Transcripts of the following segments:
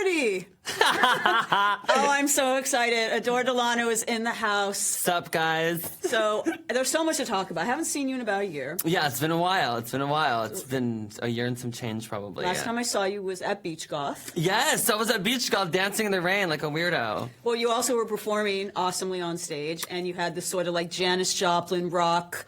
party. Oh, I'm so excited. Adore Delano is in the house. Sup, guys? So there's so much to talk about. I haven't seen you in about a year. Yeah, it's been a while. It's been a year and some change, probably. Last time I saw you was at Beach Goth. Yes, I was at Beach Golf dancing in the rain like a weirdo. Well, you also were performing awesomely on stage, and you had this sort of like Janis Joplin rock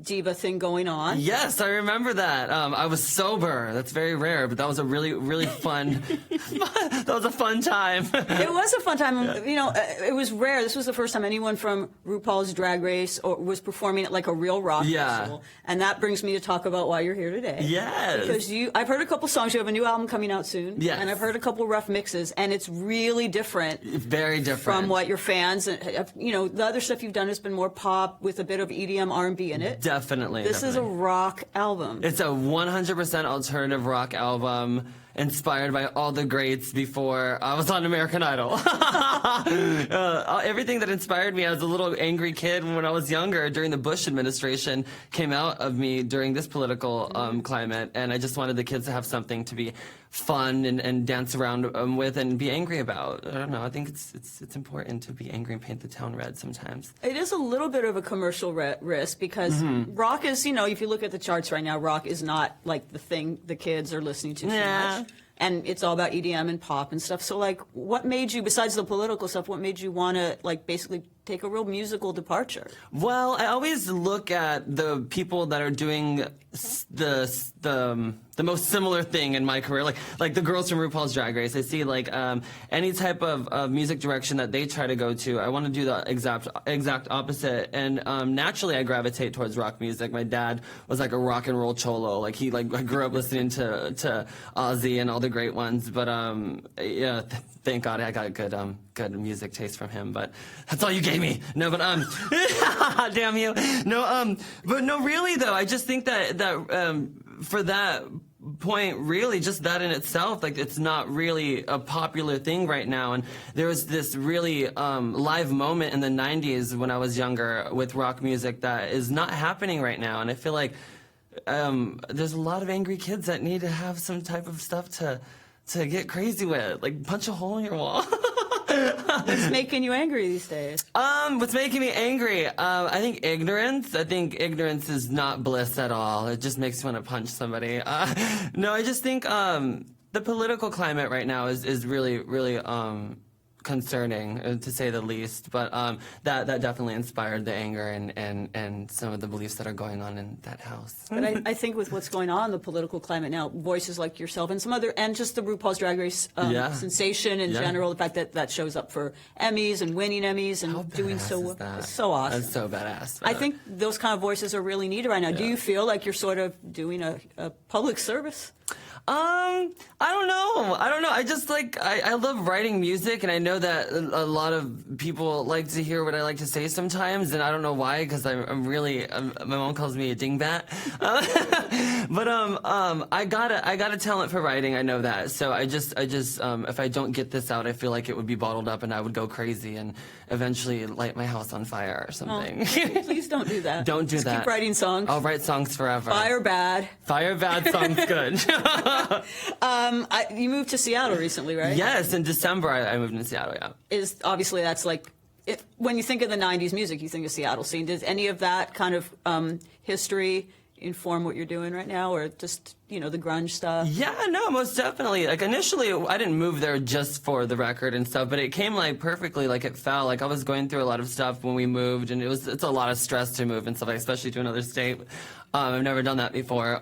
diva thing going on. Yes, I remember that. I was sober. That's very rare, but that was a really, really fun. That was a fun time. It was a fun time. Yeah. You know, it was rare. This was the first time anyone from RuPaul's Drag Race was performing at like a real rock festival. And that brings me to talk about why you're here today. Yes. Because I've heard a couple songs. You have a new album coming out soon. Yes. And I've heard a couple rough mixes, and it's really different. Very different. From what your fans, you know, the other stuff you've done has been more pop with a bit of EDM, R&B in it. Definitely. This is a rock album. It's a 100% alternative rock album inspired by all the greats before I was on American Idol. Everything that inspired me as a little angry kid when I was younger during the Bush administration came out of me during this political climate, and I just wanted the kids to have something to be fun and dance around with and be angry about. I don't know. I think it's important to be angry and paint the town red sometimes. It is a little bit of a commercial risk because rock is, you know, if you look at the charts right now, rock is not like the thing the kids are listening to so much. And it's all about EDM and pop and stuff. So, like, what made you, besides the political stuff, what made you want to, like, basically take a real musical departure? Well, I always look at the people that are doing the most similar thing in my career, like the girls from RuPaul's Drag Race. I see like any type of music direction that they try to go to, I want to do the exact opposite. And naturally, I gravitate towards rock music. My dad was like a rock and roll cholo. Like I grew up listening to Ozzy and all the great ones. But yeah, thank God I got good music taste from him. But that's all you gave me. No, but damn you. No, but no, really though, I just think that for that point, really, just that in itself, like, it's not really a popular thing right now. And there was this really live moment in the 90s when I was younger with rock music that is not happening right now. And I feel like there's a lot of angry kids that need to have some type of stuff to get crazy with, like punch a hole in your wall. What's making you angry these days? What's making me angry? I think ignorance. I think ignorance is not bliss at all. It just makes you want to punch somebody. No, I just think the political climate right now is really, really concerning, to say the least. But that definitely inspired the anger and some of the beliefs that are going on in that house. But I think with what's going on in the political climate now, voices like yourself and some other, and just the RuPaul's Drag Race sensation in general, the fact that shows up for Emmys and winning Emmys and doing so well. It's so awesome. That's so badass. I think those kind of voices are really needed right now. Do you feel like you're sort of doing a public service? I don't know. I just I love writing music, and I know that a lot of people like to hear what I like to say sometimes, and I don't know why, because I'm really, my mom calls me a dingbat. But I got a talent for writing. I know that. So I just if I don't get this out, I feel like it would be bottled up, and I would go crazy and eventually light my house on fire or something. Oh, please don't do that. Don't do that. Keep writing songs. I'll write songs forever. Fire bad. Fire bad sounds good. You moved to Seattle recently, right? Yes, in December I moved to Seattle, yeah. Obviously that's like, when you think of the 90s music, you think of Seattle scene. Does any of that kind of history inform what you're doing right now, or just, you know, the grunge stuff? Yeah, no, most definitely. Like, initially, I didn't move there just for the record and stuff, but it came, like, perfectly, like, it fell. Like, I was going through a lot of stuff when we moved, and it's a lot of stress to move and stuff, like, especially to another state. I've never done that before.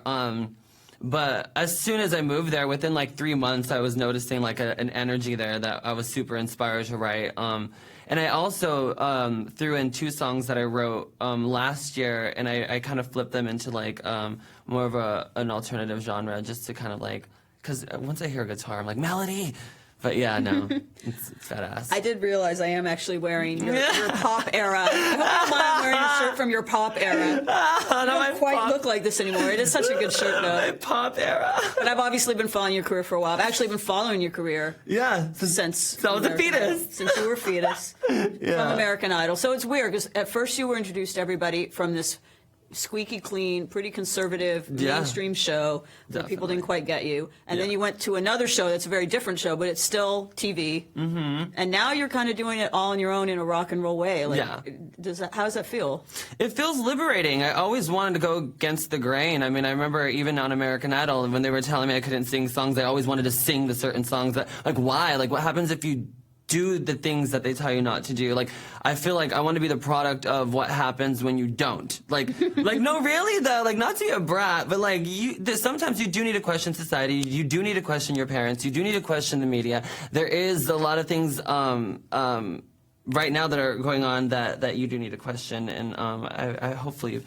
But as soon as I moved there, within, like, 3 months, I was noticing, like, an energy there that I was super inspired to write. And I also threw in 2 songs that I wrote last year, and I kind of flipped them into like more of an alternative genre, just to kind of like, because once I hear a guitar, I'm like, melody. But yeah, no, it's badass. I did realize I am actually wearing your pop era. I'm wearing a shirt from your pop era. You don't quite look like this anymore. It is such a good shirt, though. My pop era. But I've obviously been following your career for a while. I've actually been following your career. Yeah. Since I was a fetus. Since you were a fetus. From American Idol. So it's weird, because at first you were introduced to everybody from this squeaky clean, pretty conservative, Yeah. mainstream show where people didn't quite get you. And then you went to another show that's a very different show, but it's still TV. Mm-hmm. And now you're kind of doing it all on your own in a rock and roll way. Like, Yeah. How does that feel? It feels liberating. I always wanted to go against the grain. I mean, I remember even on American Idol, when they were telling me I couldn't sing songs, I always wanted to sing the certain songs. Like, why? Like, what happens if you do the things that they tell you not to do? Like, I feel like I want to be the product of what happens when you don't. Like, no, really though. Like, not to be a brat, but like, sometimes you do need to question society. You do need to question your parents. You do need to question the media. There is a lot of things, right now that are going on that you do need to question, and I hopefully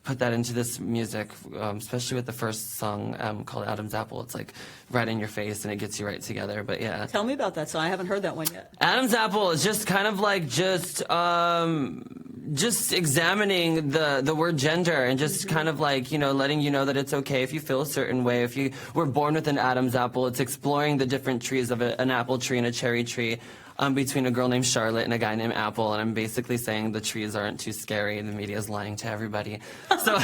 put that into this music, especially with the first song called Adam's Apple. It's like right in your face, and it gets you right together. But yeah. Tell me about that song. I haven't heard that one yet. Adam's Apple is just kind of like just examining the word gender, and just kind of like, letting you know that it's okay if you feel a certain way. If you were born with an Adam's apple, it's exploring the different trees of an apple tree and a cherry tree. Between a girl named Charlotte and a guy named Apple, and I'm basically saying the trees aren't too scary, and the media is lying to everybody. So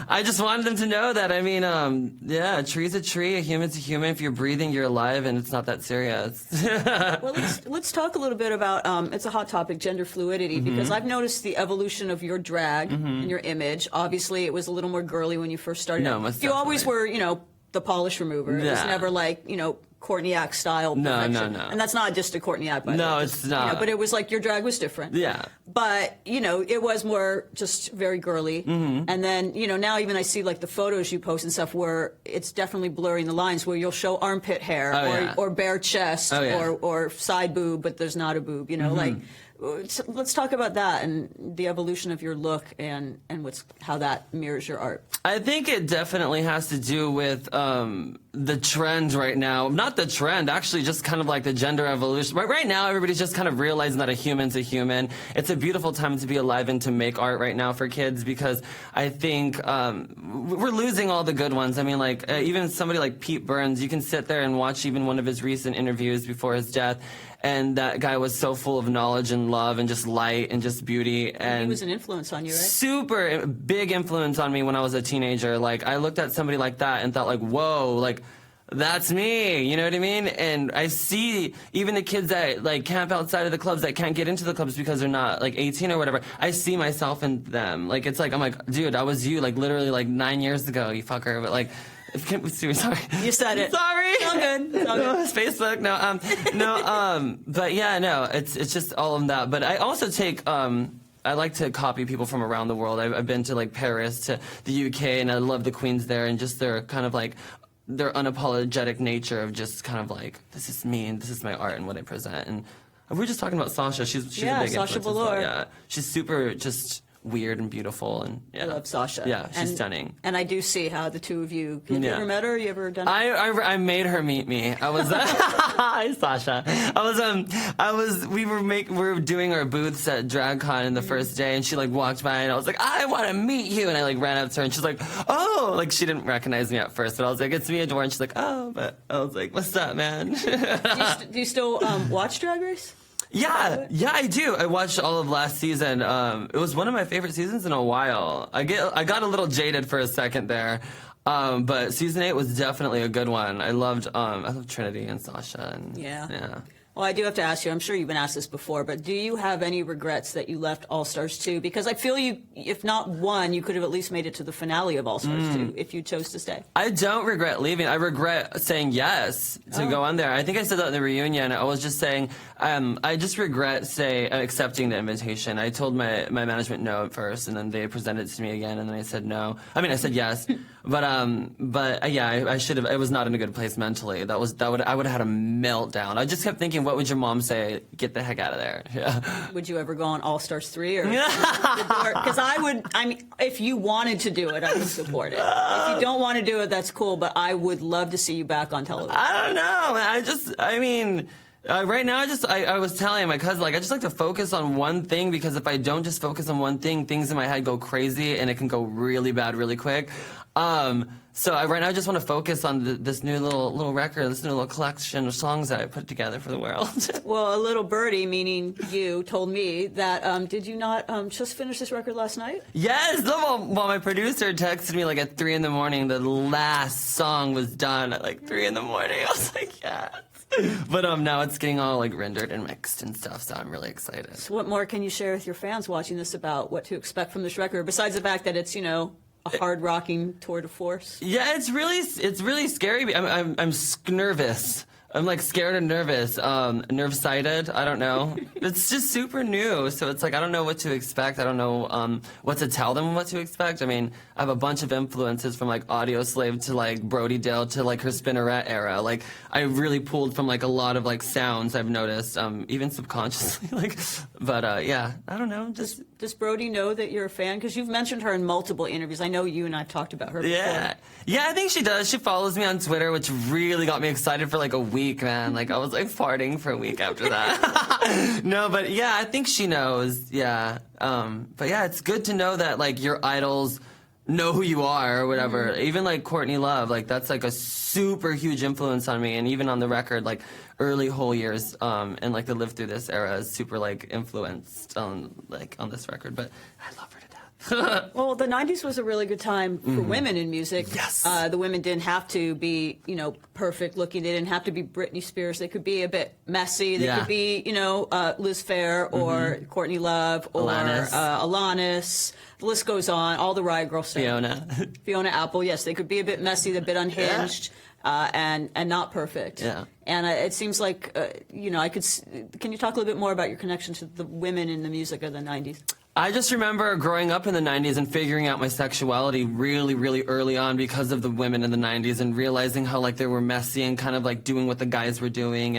I just wanted them to know that, I mean, a tree's a tree, a human's a human. If you're breathing, you're alive, and it's not that serious. Well, let's talk a little bit about, it's a hot topic, gender fluidity, because I've noticed the evolution of your drag and your image. Obviously, it was a little more girly when you first started. No, most You always were, the polish remover. It was Yeah. never like, Courtney-Act style perfection. No. And that's not just a Courtney-Act, by the way. No, it's not. But it was like your drag was different. Yeah. But, it was more just very girly. And then, now even I see like the photos you post and stuff where it's definitely blurring the lines, where you'll show armpit hair or bare chest or side boob, but there's not a boob, like. Let's talk about that and the evolution of your look and how that mirrors your art. I think it definitely has to do with the trend right now. Not the trend, actually, just kind of like the gender evolution. Right now, everybody's just kind of realizing that a human's a human. It's a beautiful time to be alive and to make art right now for kids, because I think we're losing all the good ones. I mean, like, even somebody like Pete Burns, you can sit there and watch even one of his recent interviews before his death, and that guy was so full of knowledge and love and just light and just beauty. And he was an influence on you, right? Super big influence on me when I was a teenager. Like, I looked at somebody like that and thought, like, whoa, like, that's me, you know what I mean? And I see even the kids that like camp outside of the clubs, that can't get into the clubs because they're not like 18 or whatever. I see myself in them. Like, it's like, I'm like, dude, I was you like literally like 9 years ago, you fucker. But like, sorry. You said it. Sorry. It's all good. It's all good. It's Facebook. But yeah, no, it's just all of that. But I also take, I like to copy people from around the world. I've been to like Paris, to the UK, and I love the queens there, and just their kind of like their unapologetic nature of just kind of like, this is me and this is my art and what I present. And we were just talking about Sasha. She's a big Sasha influence as well. Velour. Yeah, she's super just weird and beautiful, and yeah. I love Sasha. Yeah, she's stunning. And I do see how the two of you. Have you ever met her? You ever done? I made her meet me. I was hi Sasha. We were doing our booths at DragCon in the first day, and she like walked by, and I was like, I want to meet you, and I like ran up to her, and she's like, oh, like she didn't recognize me at first, but I was like, it's me, Adore, and she's like, oh, but I was like, what's up, man? Do you still watch Drag Race? Yeah, I do. I watched all of last season. It was one of my favorite seasons in a while. I got a little jaded for a second there, but season 8 was definitely a good one. I loved Trinity and Sasha. And, yeah. Well, I do have to ask you, I'm sure you've been asked this before, but do you have any regrets that you left AllStars 2? Because I feel you, if not one, you could have at least made it to the finale of AllStars 2 if you chose to stay. I don't regret leaving. I regret saying yes to go on there. I think I said that in the reunion. I was just saying, I just regret accepting the invitation. I told my management no at first, and then they presented it to me again, and then I said no. I mean, I said yes, but yeah, I should have. I was not in a good place mentally. I would have had a meltdown. I just kept thinking, what would your mom say? Get the heck out of there. Yeah. Would you ever go on AllStars 3? Because I would. I mean, if you wanted to do it, I would support it. If you don't want to do it, that's cool. But I would love to see you back on television. I don't know. Right now, I was telling my cousin, like, I just like to focus on one thing, because if I don't just focus on one thing, things in my head go crazy and it can go really bad really quick. So right now I just want to focus on this new little record, this new little collection of songs that I put together for the world. Well, a little birdie, meaning you, told me that did you not just finish this record last night? Yes. While my producer texted me like at 3 in the morning, the last song was done at like 3 in the morning. I was like, yes. But now it's getting all like rendered and mixed and stuff, so I'm really excited. So what more can you share with your fans watching this about what to expect from this record, besides the fact that it's, a hard rocking tour de force? Yeah, it's really scary. I'm nervous. I'm like scared and nervous, nerve-sighted. I don't know. It's just super new, so it's like I don't know what to expect. I don't know what to tell them what to expect. I mean, I have a bunch of influences from like Audio Slave to like Brody Dale to like her Spinneret era. Like I really pulled from like a lot of like sounds I've noticed, even subconsciously. Yeah, I don't know. Does Brody know that you're a fan? Because you've mentioned her in multiple interviews. I know you and I've talked about her before. Yeah, I think she does. She follows me on Twitter, which really got me excited for like a week, man. Like I was like farting for a week after that. No, but yeah, I think she knows. Yeah. But yeah, it's good to know that like your idols know who you are or whatever. Even like Courtney Love, like that's like a super huge influence on me. And even on the record, like early whole years, and like the Live Through This era is super like influenced on this record. But I love her to death. Well, the 90s was a really good time for women in music. Yes. The women didn't have to be, perfect looking. They didn't have to be Britney Spears. They could be a bit messy. They could be, Liz Phair or Courtney Love or Alanis. The list goes on. All the Riot Girl stuff. Fiona Apple. Yes, they could be a bit messy, a bit unhinged. And not perfect. Yeah. And it seems like, I could. Can you talk a little bit more about your connection to the women in the music of the 90s? I just remember growing up in the 90s and figuring out my sexuality really, really early on because of the women in the 90s and realizing how like they were messy and kind of like doing what the guys were doing.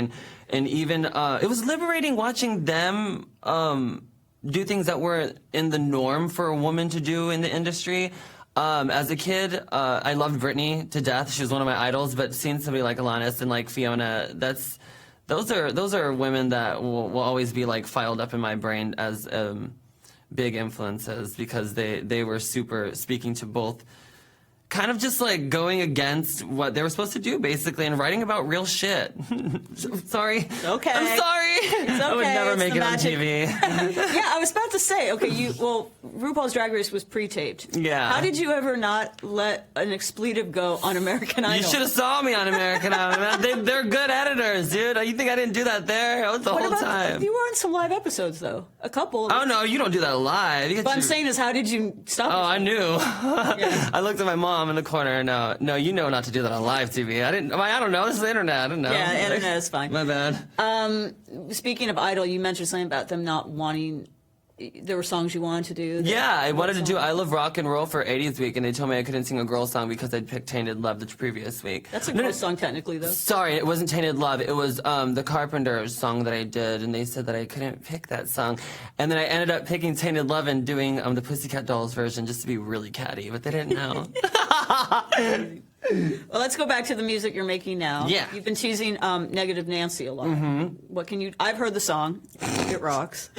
And even, it was liberating watching them, do things that weren't in the norm for a woman to do in the industry. As a kid, I loved Britney to death. She was one of my idols, but seeing somebody like Alanis and like Fiona, those are women that will always be like filed up in my brain as, big influences because they were super speaking to both kind of just like going against what they were supposed to do basically and writing about real shit. Sorry. Okay. I'm sorry. It's okay. I would never make it on magic. TV. Yeah, I was about to say, RuPaul's Drag Race was pre-taped. Yeah. How did you ever not let an expletive go on American Idol? You should have saw me on American Idol, man. They're good editors, dude. You think I didn't do that there? I was the whole time. You were in some live episodes, though. A couple. Oh, no, you don't do that live. What I'm saying is, how did you stop Oh, yourself? I knew. Yeah. I looked at my mom in the corner. No, you know not to do that on live TV. I don't know. This is the internet. I don't know. Yeah, internet is fine. My bad. Speaking of Idol, you mentioned something about them not wanting. There were songs you wanted to do. Yeah, I wanted to do I Love Rock and Roll for 80th week, and they told me I couldn't sing a girl song because I'd picked Tainted Love the previous week. That's a girl song technically, though. Sorry, it wasn't Tainted Love. It was the Carpenters song that I did, and they said that I couldn't pick that song. And then I ended up picking Tainted Love and doing the Pussycat Dolls version just to be really catty, but they didn't know. Well, let's go back to the music you're making now. Yeah. You've been teasing Negative Nancy a lot. What can you... I've heard the song. It rocks.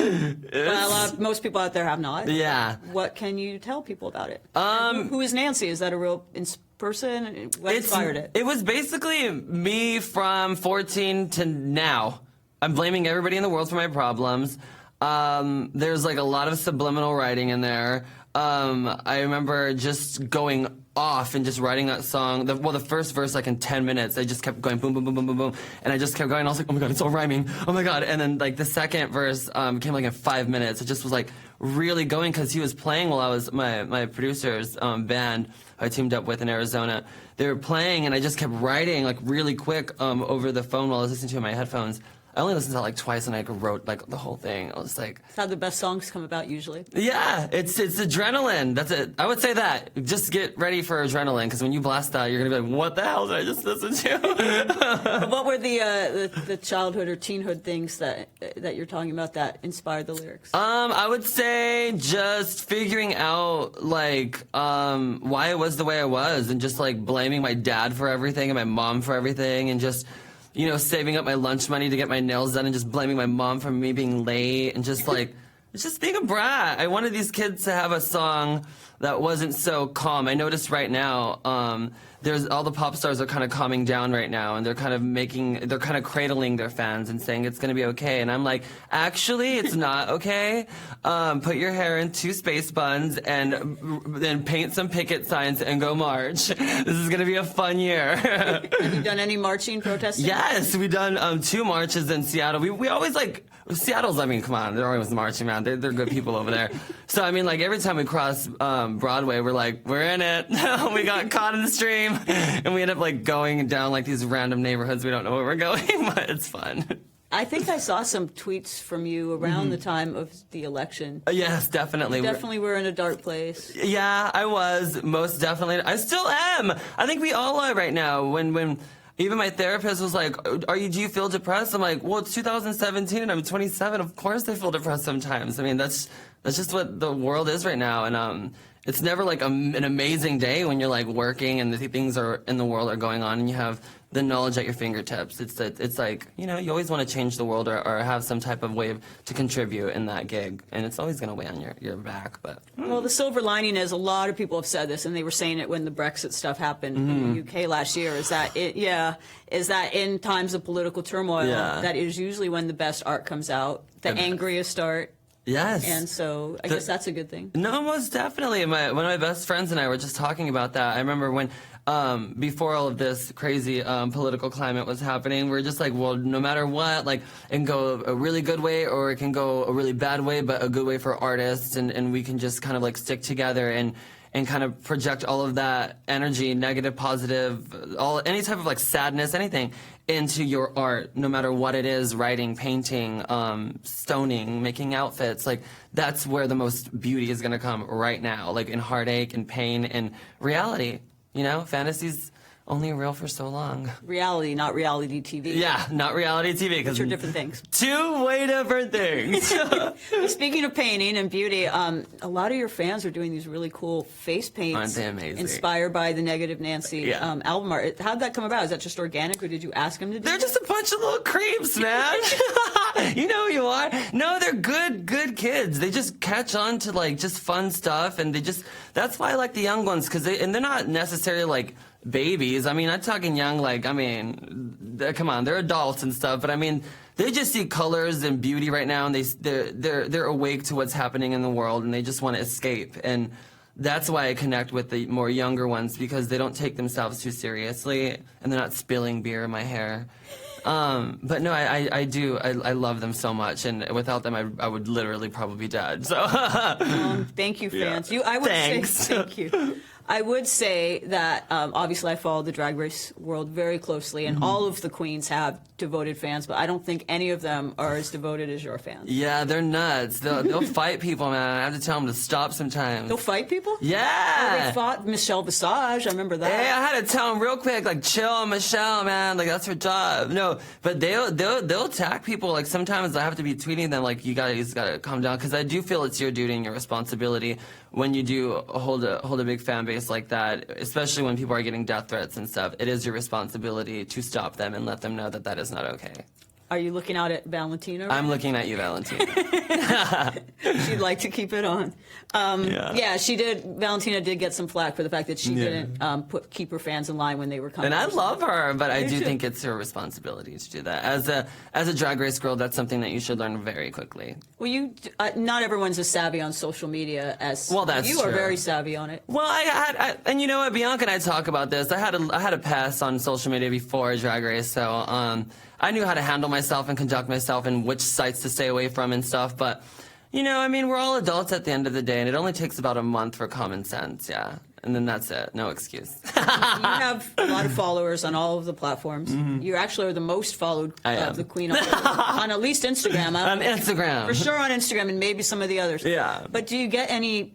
Most people out there have not. Yeah. What can you tell people about it? Who is Nancy? Is that a real person? What inspired it? It was basically me from 14 to now. I'm blaming everybody in the world for my problems. There's like a lot of subliminal writing in there. I remember just going off and just writing that song. The first verse, like in 10 minutes, I just kept going boom, boom, boom, boom, boom, boom. And I just kept going. I was like, oh my God, it's all rhyming. Oh my God. And then like the second verse came like in 5 minutes. It just was like really going because he was playing while I was, my producer's band I teamed up with in Arizona. They were playing and I just kept writing like really quick over the phone while I was listening to it in my headphones. I only listened to that like twice and I wrote like the whole thing. I was like... That's how the best songs come about usually. Yeah, it's adrenaline. That's it. I would say that. Just get ready for adrenaline because when you blast that, you're going to be like, what the hell did I just listen to? What were the childhood or teenhood things that you're talking about that inspired the lyrics? I would say just figuring out like why I was the way I was and just like blaming my dad for everything and my mom for everything and just... saving up my lunch money to get my nails done and just blaming my mom for me being late and just like, just being a brat. I wanted these kids to have a song that wasn't so calm. I noticed right now, there's all the pop stars are kind of calming down right now, and they're kind of cradling their fans and saying it's going to be okay. And I'm like, actually, it's not okay. Put your hair in 2 space buns and then paint some picket signs and go march. This is going to be a fun year. Have you done any marching, protesting? Yes, we've done 2 marches in Seattle. We always like Seattle's. I mean, come on, they're always marching, man. They're good people over there. So I mean, like every time we cross Broadway, we're in it. We got caught in the stream. And we end up like going down like these random neighborhoods. We don't know where we're going, but it's fun. I think I saw some tweets from you around the time of the election. Yes, definitely. You definitely were in a dark place. Yeah, I was, most definitely. I still am. I think we all are right now. When even my therapist was like, do you feel depressed? I'm like, well, it's 2017 and I'm 27. Of course I feel depressed sometimes. I mean, that's just what the world is right now. And it's never like an amazing day when you're like working and the things are in the world are going on and you have the knowledge at your fingertips. It's like, you know, you always want to change the world or have some type of way to contribute in that gig. And it's always going to weigh on your back. But well, the silver lining is a lot of people have said this, and they were saying it when the Brexit stuff happened in the UK last year, is that in times of political turmoil, that is usually when the best art comes out, the angriest art. Yes. And so I guess that's a good thing. No, most definitely. One of my best friends and I were just talking about that. I remember when, before all of this crazy political climate was happening, we were just like, well, no matter what, like, it can go a really good way or it can go a really bad way, but a good way for artists. And we can just kind of like stick together and kind of project all of that energy, negative, positive, any type of like sadness, anything, into your art, no matter what it is, writing, painting, stoning, making outfits. Like, that's where the most beauty is going to come right now, like in heartache and pain and reality. You know, fantasy's only real for so long. Reality, not reality TV. Yeah, not reality TV. Which are different things. 2 way different things. Speaking of painting and beauty, a lot of your fans are doing these really cool face paints. Aren't they amazing? Inspired by the Negative Nancy album art. How'd that come about? Is that just organic, or did you ask them to do They're that? just a bunch of little creeps, man. You know who you are. No, they're good kids. They just catch on to like just fun stuff, and that's why I like the young ones, because they're not necessarily like babies. I mean, I'm talking young, like, I mean, come on, they're adults and stuff, but I mean, they just see colors and beauty right now, and they're awake to what's happening in the world, and they just want to escape. And that's why I connect with the more younger ones, because they don't take themselves too seriously, and they're not spilling beer in my hair. But no, I do. I love them so much, and without them, I would literally probably be dead. So, thank you, fans. Yeah. I would Thanks. say thank you. I would say that obviously I follow the Drag Race world very closely, and all of the queens have devoted fans, but I don't think any of them are as devoted as your fans. Yeah, they're nuts. They'll fight people, man. I have to tell them to stop sometimes. They'll fight people? Yeah. Oh, they fought Michelle Visage. I remember that. Hey, I had to tell them real quick, like, chill, Michelle, man. Like, that's her job. No, but they'll attack people. Like, sometimes I have to be tweeting them, like, you just gotta calm down, because I do feel it's your duty and your responsibility when you do hold a big fan base like that, especially when people are getting death threats and stuff. It is your responsibility to stop them and let them know that that is not okay. Are you looking out at Valentina? I'm looking at you, Valentina. She'd like to keep it on. Yeah, she did. Valentina did get some flack for the fact that she didn't keep her fans in line when they were coming. And I love her, but I do too. think it's her responsibility to do that. As a Drag Race girl, that's something that you should learn very quickly. Well, not everyone's as savvy on social media as that's you are. true. Very savvy on it. Well, and you know what, Bianca and I talk about this. I had a pass on social media before Drag Race, so I knew how to handle myself and conduct myself and which sites to stay away from and stuff. But, you know, I mean, we're all adults at the end of the day, and it only takes about a month for common sense, yeah. And then that's it. No excuse. You have a lot of followers on all of the platforms. You actually are the most followed of the queen on at least Instagram. On Instagram. For sure on Instagram, and maybe some of the others. Yeah. But do you get any...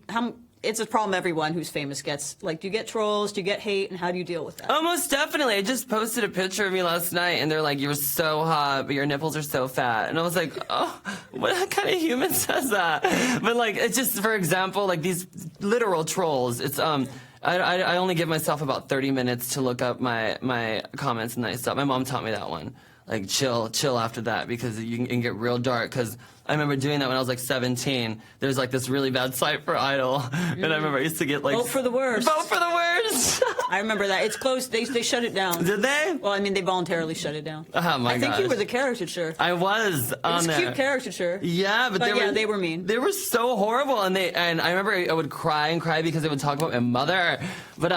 It's a problem everyone who's famous gets. Like, do you get trolls? Do you get hate? And how do you deal with that? Oh, most definitely. I just posted a picture of me last night, and they're like, "You're so hot, but your nipples are so fat." And I was like, "Oh, what kind of human says that?" But like, it's just, for example, like these literal trolls. It's I only give myself about 30 minutes to look up my comments and nice stuff. My mom taught me that one. Like, chill after that, because you can get real dark. Because I remember doing that when I was like 17. There's like this really bad site for Idol, and I remember I used to get like Vote for the worst. Vote for the worst. I remember that. It's closed. They shut it down. Did they? Well, I mean, they voluntarily shut it down. Oh my I think gosh. you were the caricature. I was on It's a there. cute caricature. Yeah, but they were mean. They were so horrible, and I remember I would cry and cry because they would talk about my mother. But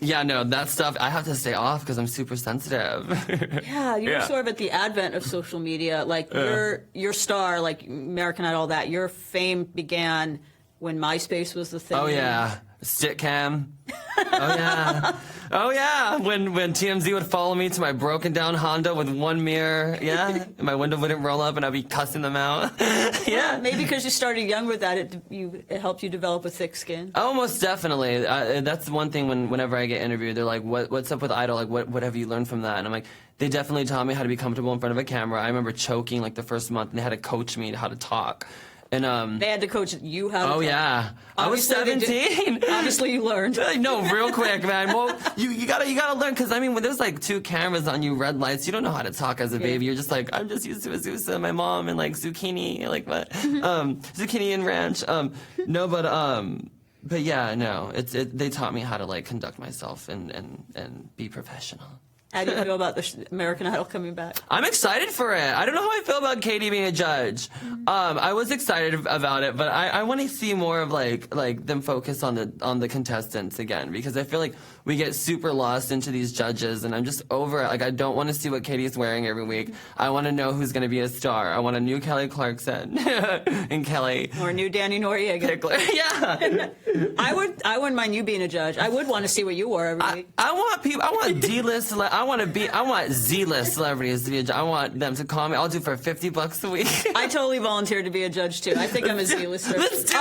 yeah, no, that stuff I have to stay off because I'm super sensitive. Yeah, you were sort of at the advent of social media. Like your star, like American Idol, all that. Your fame began when MySpace was the thing. Oh yeah, Stickcam. Oh yeah. Oh yeah. When TMZ would follow me to my broken down Honda with one mirror, yeah, and my window wouldn't roll up, and I'd be cussing them out. Yeah. Maybe because you started young with that, it helped you develop a thick skin. Oh, most definitely. That's one thing. Whenever I get interviewed, they're like, "What's up with Idol? Like, what have you learned from that?" And I'm like, they definitely taught me how to be comfortable in front of a camera. I remember choking like the first month, and they had to coach me how to talk. And they had to coach you how to talk. Yeah. I was Obviously 17. Obviously you learned. No, real quick, man. Well, you gotta learn, because I mean, when there's like 2 cameras on you, red lights, you don't know how to talk as a baby. You're just like, I'm just used to Azusa, my mom, and like zucchini, like what? Zucchini and ranch. But yeah, no, they taught me how to like conduct myself and be professional. How do you feel about the American Idol coming back? I'm excited for it. I don't know how I feel about Katie being a judge. I was excited about it, but I want to see more of like them focus on the contestants again, because I feel like we get super lost into these judges, and I'm just over it. Like, I don't want to see what Katie's wearing every week. I want to know who's going to be a star. I want a new Kelly Clarkson and Kelly. Or a new Danny Noriega. Pickler. Yeah. I wouldn't mind you being a judge. I would want to see what you wore every week. I want people. I want D-list. I want Z-list celebrities to be a judge. I want them to call me. I'll do for $50 a week. I totally volunteered to be a judge too. I think I'm a Z-lister. Let's do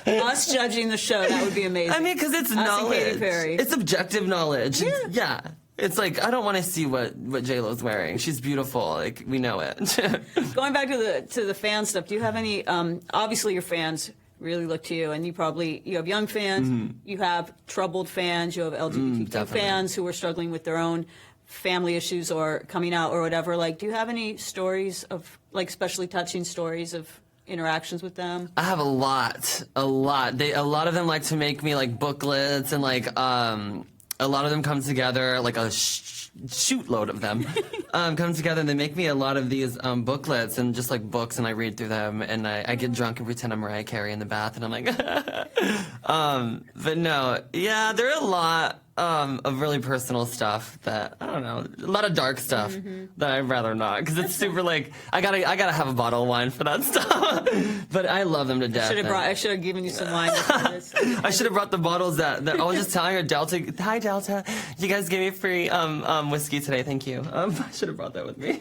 it. Us judging the show. That would be amazing. I mean, because it's Us and knowledge. Katy Perry. It's objective knowledge. Yeah. It's like, I don't want to see what J-Lo's wearing. She's beautiful. Like, we know it. Going back to the fan stuff, do you have any, obviously your fans really look to you, and you have young fans, you have troubled fans, you have LGBTQ fans who are struggling with their own family issues or coming out or whatever. Like, do you have any stories of, like, especially touching stories of interactions with them? I have a lot. A lot of them like to make me like booklets, and like a lot of them come together, like a shoot load of them come together, and they make me a lot of these booklets and just like books, and I read through them, and I get drunk and pretend I'm Mariah Carey in the bath, and I'm like but no, yeah, there are a lot of really personal stuff that, I don't know, a lot of dark stuff that I'd rather not, because it's super like, I gotta have a bottle of wine for that stuff. But I love them to death. I should have given you some wine. I should have brought the bottles that I was just telling her, Delta. Hi, Delta. You guys gave me free whiskey today. Thank you. I should have brought that with me.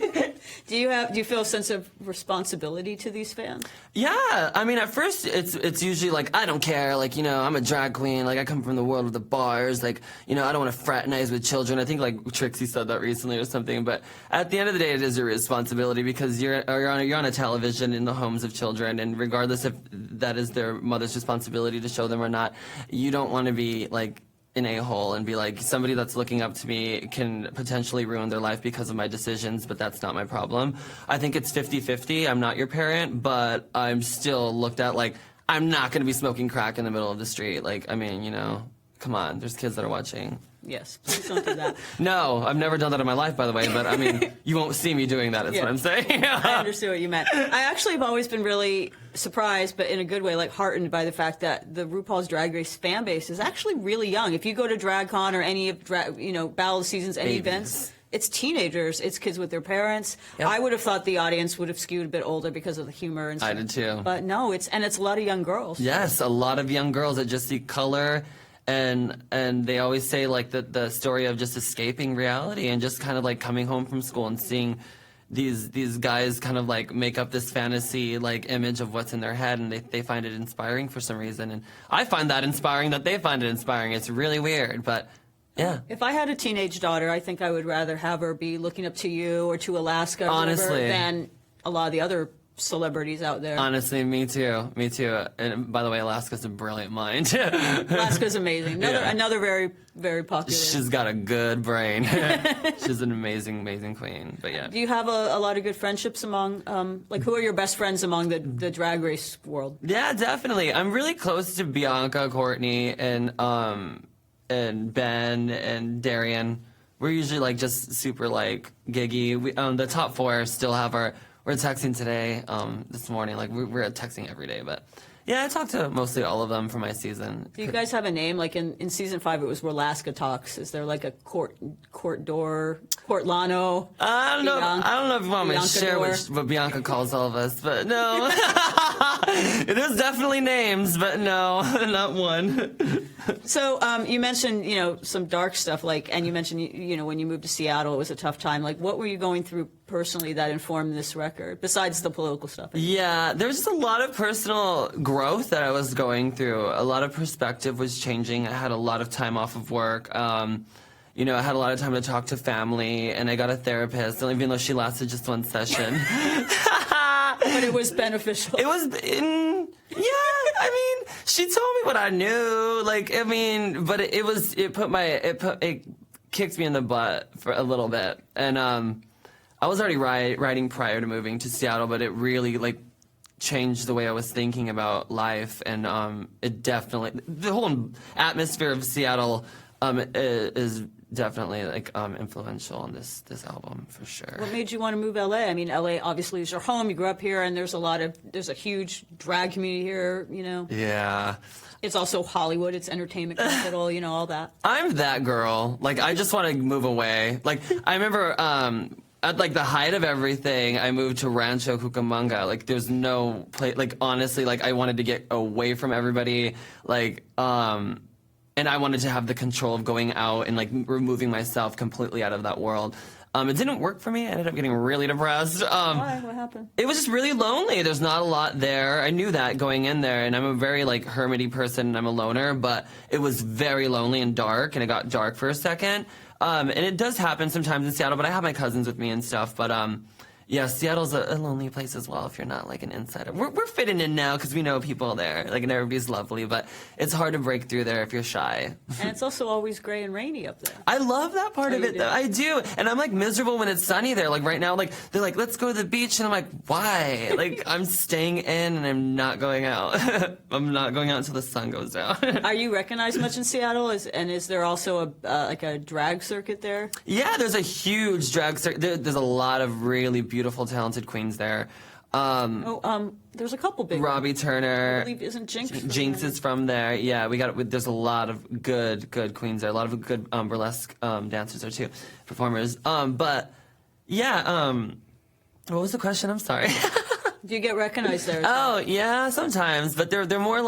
Do you feel a sense of responsibility to these fans? Yeah, I mean, at first it's usually like, I don't care, like, you know, I'm a drag queen, like, I come from the world of the bars, like, you know, I don't want to fraternize with children. I think like Trixie said that recently or something. But at the end of the day, it is your responsibility, because you're on a television in the homes of children, and regardless if that is their mother's responsibility to show them or not, you don't want to be like an a-hole and be like, somebody that's looking up to me can potentially ruin their life because of my decisions, but that's not my problem. I think it's 50-50. I'm not your parent, but I'm still looked at like, I'm not going to be smoking crack in the middle of the street. Like, I mean, you know, come on, there's kids that are watching. Yes, please don't do that. No, I've never done that in my life, by the way, but I mean, you won't see me doing that, is what I'm saying. I understood what you meant. I actually have always been really surprised, but in a good way, like heartened by the fact that the RuPaul's Drag Race fan base is actually really young. If you go to DragCon or any of Battle of the Seasons, any events, it's teenagers, it's kids with their parents. Yep. I would have thought the audience would have skewed a bit older because of the humor and stuff. I did too. But no, it's a lot of young girls. Yes, a lot of young girls that just see color. And they always say like the story of just escaping reality and just kind of like coming home from school and seeing these guys kind of like make up this fantasy like image of what's in their head, and they find it inspiring for some reason. And I find that inspiring that they find it inspiring. It's really weird, but yeah. If I had a teenage daughter, I think I would rather have her be looking up to you or to Alaska or honestly whatever, than a lot of the other celebrities out there. Honestly, me too. Me too. And by the way, Alaska's a brilliant mind. Alaska's amazing. Another very, very popular. She's got a good brain. She's an amazing, amazing queen. But yeah. Do you have a lot of good friendships among, like, who are your best friends among the drag race world? Yeah, definitely. I'm really close to Bianca, Courtney, and Ben and Darian. We're usually like just super like giggy. The top four still have we're texting today, this morning. Like we're texting every day, but yeah, I talked to mostly all of them for my season. Do you guys have a name? Like in season 5, it was Alaska Talks. Is there like a Court Lano? I don't know if you want me to share what Bianca calls all of us, but no. There's definitely names, but no, not one. So you mentioned, some dark stuff, and you mentioned, when you moved to Seattle, it was a tough time. Like, what were you going through personally that informed this record, besides the political stuff? Yeah, there was just a lot of personal growth that I was going through. A lot of perspective was changing. I had a lot of time off of work. I had a lot of time to talk to family, and I got a therapist, even though she lasted just one session. But it was beneficial. It was, she told me what I knew. But it kicked me in the butt for a little bit. And I was already writing prior to moving to Seattle, but it really changed the way I was thinking about life. And it definitely, the whole atmosphere of Seattle is definitely influential on this album for sure. What made you want to move LA? I mean, LA obviously is your home. You grew up here, and there's a huge drag community here. Yeah. It's also Hollywood. It's entertainment capital. All that. I'm that girl. I just want to move away. I remember at the height of everything, I moved to Rancho Cucamonga. There's no place. Honestly, I wanted to get away from everybody. And I wanted to have the control of going out and removing myself completely out of that world. It didn't work for me. I ended up getting really depressed. Why? What happened? It was just really lonely. There's not a lot there. I knew that going in there, and I'm a very hermity person, and I'm a loner, but it was very lonely and dark, and it got dark for a second. And it does happen sometimes in Seattle, but I have my cousins with me and stuff. But yeah, Seattle's a lonely place as well if you're not an insider. We're fitting in now because we know people there, and everybody's lovely, but it's hard to break through there if you're shy. And it's also always gray and rainy up there. I love that part of it, though. I do. And I'm miserable when it's sunny there. Right now, they're let's go to the beach, and I'm like, why? I'm staying in and I'm not going out. I'm not going out until the sun goes down. Are you recognized much in Seattle? Is there also a drag circuit there? Yeah, there's a huge drag circuit. There's a lot of really beautiful, talented queens there. There's a couple big Robbie ones. Turner. I believe, isn't Jinx from Jinx there? is from there. Yeah, there's a lot of good queens there. A lot of good burlesque dancers there too, performers. But yeah, what was the question? I'm sorry. Do you get recognized there? Oh yeah, sometimes, but they're more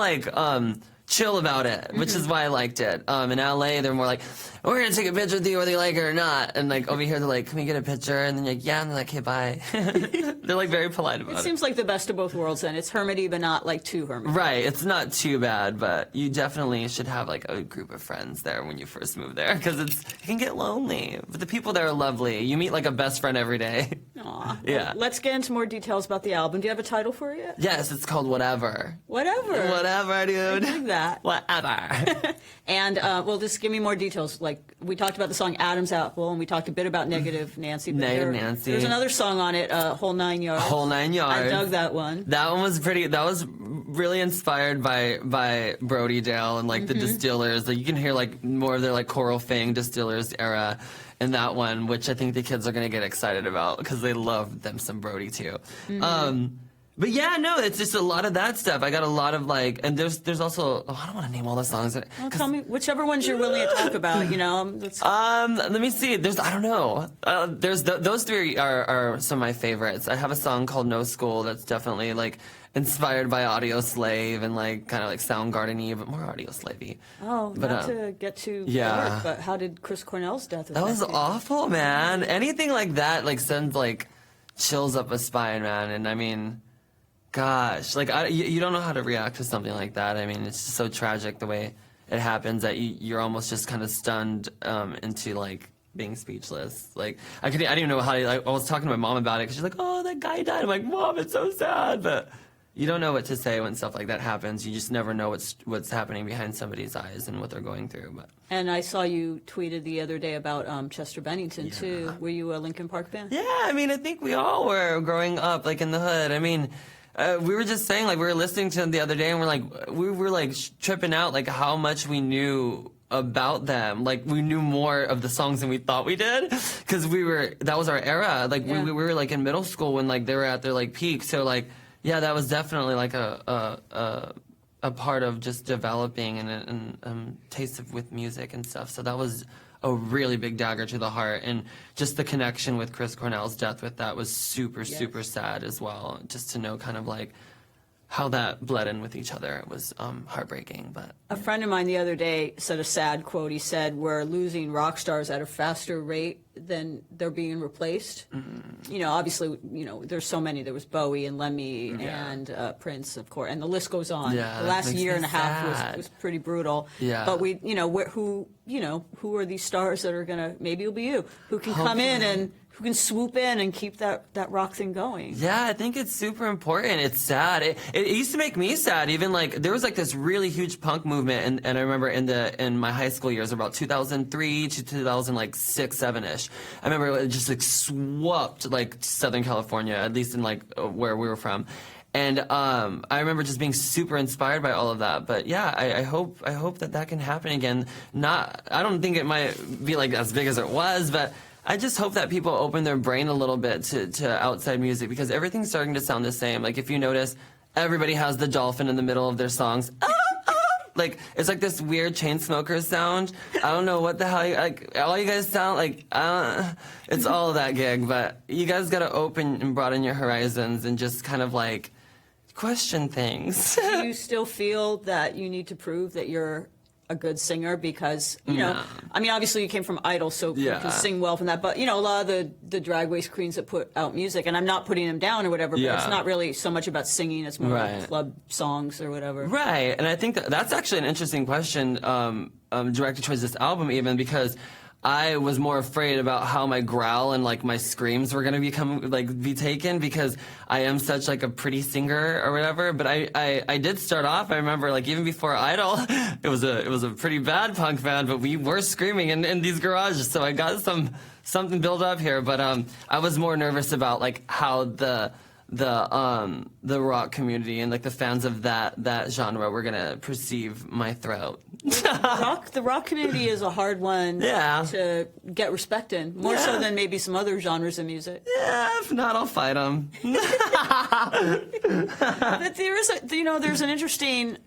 chill about it, which is why I liked it. In LA, they're more we're gonna take a picture with you whether you like it or not. And over here, they're can we get a picture? And then you're yeah, and they're okay, bye. They're very polite about it. It seems like the best of both worlds, then. It's hermity, but not too hermity. Right, it's not too bad, but you definitely should have a group of friends there when you first move there, because it can get lonely. But the people there are lovely. You meet a best friend every day. Aw. Yeah. Well, let's get into more details about the album. Do you have a title for it yet? Yes, it's called Whatever. Whatever. Whatever, dude. I like that. Whatever. And, just give me more details. We talked about the song Adam's Apple, and we talked a bit about Negative Nancy. Negative Nancy. There's another song on it, Whole 9 Yards. Whole 9 Yards. I dug that one. That one was pretty. That was really inspired by Brody Dale and the Distillers. You can hear more of their Coral Fang Distillers era in that one, which I think the kids are gonna get excited about because they love them some Brody too. But yeah, no, it's just a lot of that stuff. I got a lot of and there's also I don't want to name all the songs. Well, tell me whichever ones you're willing to talk about. Let me see. I don't know. Those three are some of my favorites. I have a song called No School that's definitely inspired by Audio Slave and kind of Soundgarden-y, but more Audio Slave-y. Oh, but, not to get too yeah. dark, but how did Chris Cornell's death affect That was you? awful, man. Anything like that sends chills up a spine, man. And I mean, gosh, you don't know how to react to something like that. I mean, it's just so tragic the way it happens that you're almost just kind of stunned into being speechless. Like I didn't even know how to, like, I was talking to my mom about it because she's like, oh, that guy died. I'm like, Mom, it's so sad. But you don't know what to say when stuff like that happens. You just never know what's happening behind somebody's eyes and what they're going through. But And I saw you tweeted the other day about Chester Bennington too. Were you a Linkin Park fan? yeah, I mean, I think we all were growing up, like in the hood. I mean, we were just saying, like, we were listening to them the other day, and we were like tripping out, like how much we knew about them. Like we knew more of the songs than we thought we did, because that was our era. Like we were like in middle school when like they were at their like peak. So like, yeah, that was definitely like a part of just developing and taste with music and stuff. So that was a really big dagger to the heart, and just the connection with Chris Cornell's death with that was super sad as well. Just to know kind of like how that bled in with each other, it was heartbreaking. But a friend of mine the other day said a sad quote. He said, "We're losing rock stars at a faster rate than they're being replaced." You know, obviously, you know, there's so many. There was Bowie and Lemmy and Prince, of course, and the list goes on. Yeah, the last year and a half was pretty brutal. Yeah. But we, you know, who are these stars that are gonna? Maybe it'll be you who can come in and who can swoop in and keep that rock thing going. Yeah, I think it's super important. It's sad. It used to make me sad. Even like there was like this really huge punk movement, and I remember in my high school years, about 2003 to 2006, 7-ish. I remember it just like swept like Southern California, at least in like where we were from. And I remember just being super inspired by all of that. But yeah, I hope that can happen again. I don't think it might be like as big as it was, but I just hope that people open their brain a little bit to outside music, because everything's starting to sound the same. Like if you notice, everybody has the dolphin in the middle of their songs. Like it's like this weird Chainsmokers sound. I don't know what the hell. Like all you guys sound like. It's all of that gig, but you guys got to open and broaden your horizons and just kind of like question things. Do you still feel that you need to prove that you're a good singer? Because, you know, I mean, obviously you came from Idol, so you can sing well from that. But, you know, a lot of the drag race queens that put out music, and I'm not putting them down or whatever, but it's not really so much about singing. It's more like club songs or whatever. Right. And I think that's actually an interesting question directed towards this album, even, because I was more afraid about how my growl and like my screams were gonna be taken, because I am such like a pretty singer or whatever. But I did start off. I remember like even before Idol, it was a pretty bad punk band, but we were screaming in these garages. So I got something built up here. But I was more nervous about like how the rock community and like the fans of that genre were gonna perceive my throat. The rock community is a hard one to get respect in, more so than maybe some other genres of music. Yeah, if not, I'll fight them. But there's an interesting.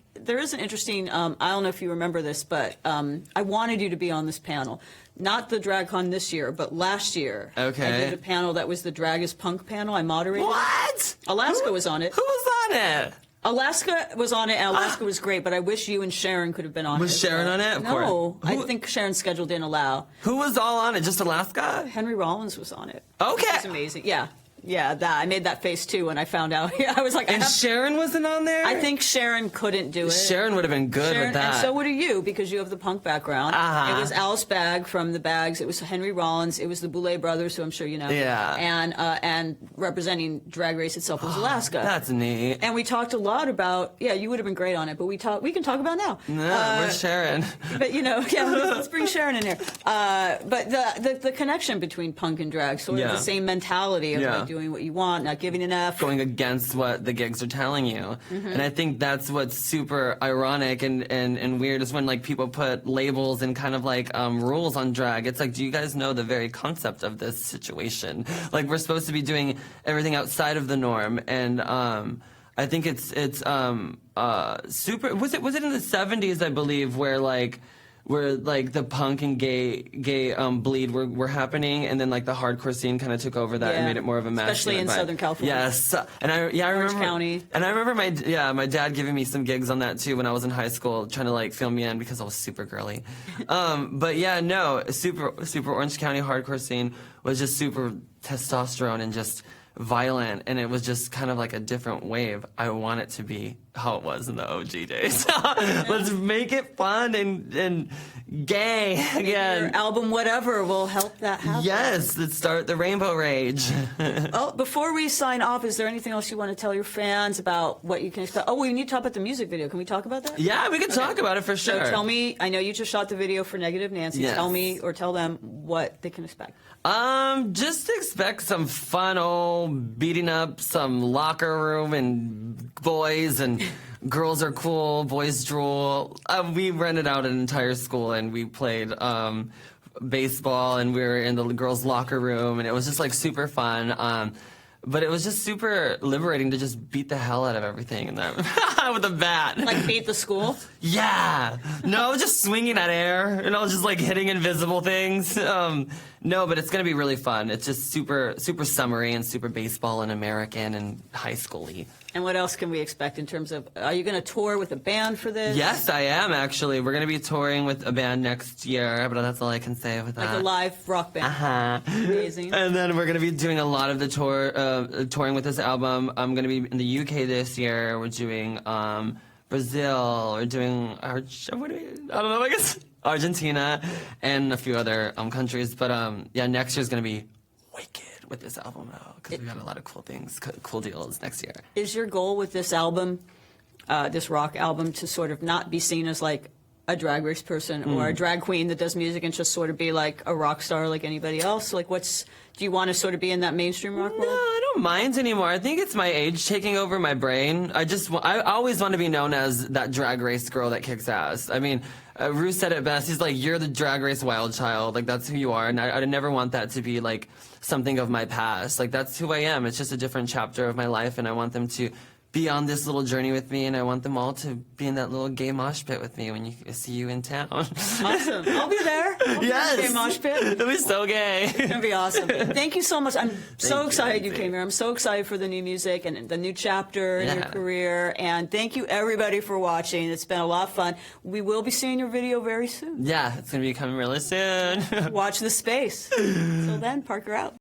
I don't know if you remember this, but I wanted you to be on this panel. Not the DragCon this year, but last year. Okay. I did a panel that was the Drag is Punk panel. I moderated. What? Alaska was on it. Who was on it? Alaska was on it, and Alaska was great, but I wish you and Sharon could have been on it. Was Sharon on it? Of No, course. I think Sharon's schedule didn't allow. Who was all on it? Just Alaska? Henry Rollins was on it. Okay. It was amazing. Yeah, that I made that face too when I found out. I was like, And Sharon wasn't on there? I think Sharon couldn't do it. Sharon would have been good with that. And so would you, because you have the punk background. It was Alice Bagg from the Bags. It was Henry Rollins. It was the Boulay Brothers, who I'm sure you know. Yeah. And representing Drag Race itself was Alaska. That's neat. And we talked a lot about. Yeah, you would have been great on it, but we can talk about now. No, where's Sharon? But let's bring Sharon in here. But the connection between punk and drag, sort of the same mentality of like doing what you want, not giving an F. Going against what the gigs are telling you. And I think that's what's super ironic and weird, is when like people put labels and kind of like rules on drag. It's like, do you guys know the very concept of this situation? Like, we're supposed to be doing everything outside of the norm, and I think it's super. Was it in the 70s, I believe, where the punk and gay bleed were happening, and then like the hardcore scene kind of took over that and made it more of a masculine. Especially in Southern California. Yes, and I remember County. And I remember my dad giving me some gigs on that too when I was in high school, trying to like film me in because I was super girly. But yeah, no, super Orange County hardcore scene was just super testosterone and just violent, and it was just kind of like a different wave. I want it to be how it was in the OG days. Let's make it fun and Gay again. Your album, whatever, will help that happen. Yes, let's start the rainbow rage. Oh, before we sign off, is there anything else you want to tell your fans about what you can expect? Oh, we need to talk about the music video. Can we talk about that? Yeah, we can talk about it for sure. So tell me, I know you just shot the video for Negative Nancy. Yes. Tell me or tell them what they can expect. Just expect some fun old beating up some locker room and boys and girls are cool, boys drool. We rented out an entire school and we played baseball and we were in the girls' locker room and it was just like super fun. But it was just super liberating to just beat the hell out of everything and that with a bat. Like beat the school? Yeah. No, just swinging at air, just like hitting invisible things. No, but it's going to be really fun. It's just super, super summery and super baseball and American and high school-y. And what else can we expect in terms of, are you going to tour with a band for this? Yes, I am, actually. We're going to be touring with a band next year, but that's all I can say with that. Like a live rock band. Uh-huh. Amazing. And then we're going to be doing a lot of the touring with this album. I'm going to be in the UK this year. We're doing Brazil. We're doing, I don't know, I guess Argentina and a few other countries. But yeah, next year's going to be wicked with this album because we got a lot of cool things, cool deals next year. Is your goal with this album, this rock album, to sort of not be seen as like a drag race person or a drag queen that does music and just sort of be like a rock star like anybody else? Like do you want to sort of be in that mainstream rock world? No, I don't mind anymore. I think it's my age taking over my brain. I always want to be known as that drag race girl that kicks ass. I mean, Ru said it best. He's like, you're the drag race wild child. Like, that's who you are. And I never want that to be like something of my past. Like, that's who I am. It's just a different chapter of my life. And I want them to be on this little journey with me, and I want them all to be in that little gay mosh pit with me when you see you in town. Awesome. I'll be there. Yes. Gay mosh pit. It'll be so gay. It's going to be awesome. Thank you so much. I'm so excited you came here. I'm so excited for the new music and the new chapter in your career. And thank you, everybody, for watching. It's been a lot of fun. We will be seeing your video very soon. Yeah, it's going to be coming really soon. Watch the space. Until then, Parker out.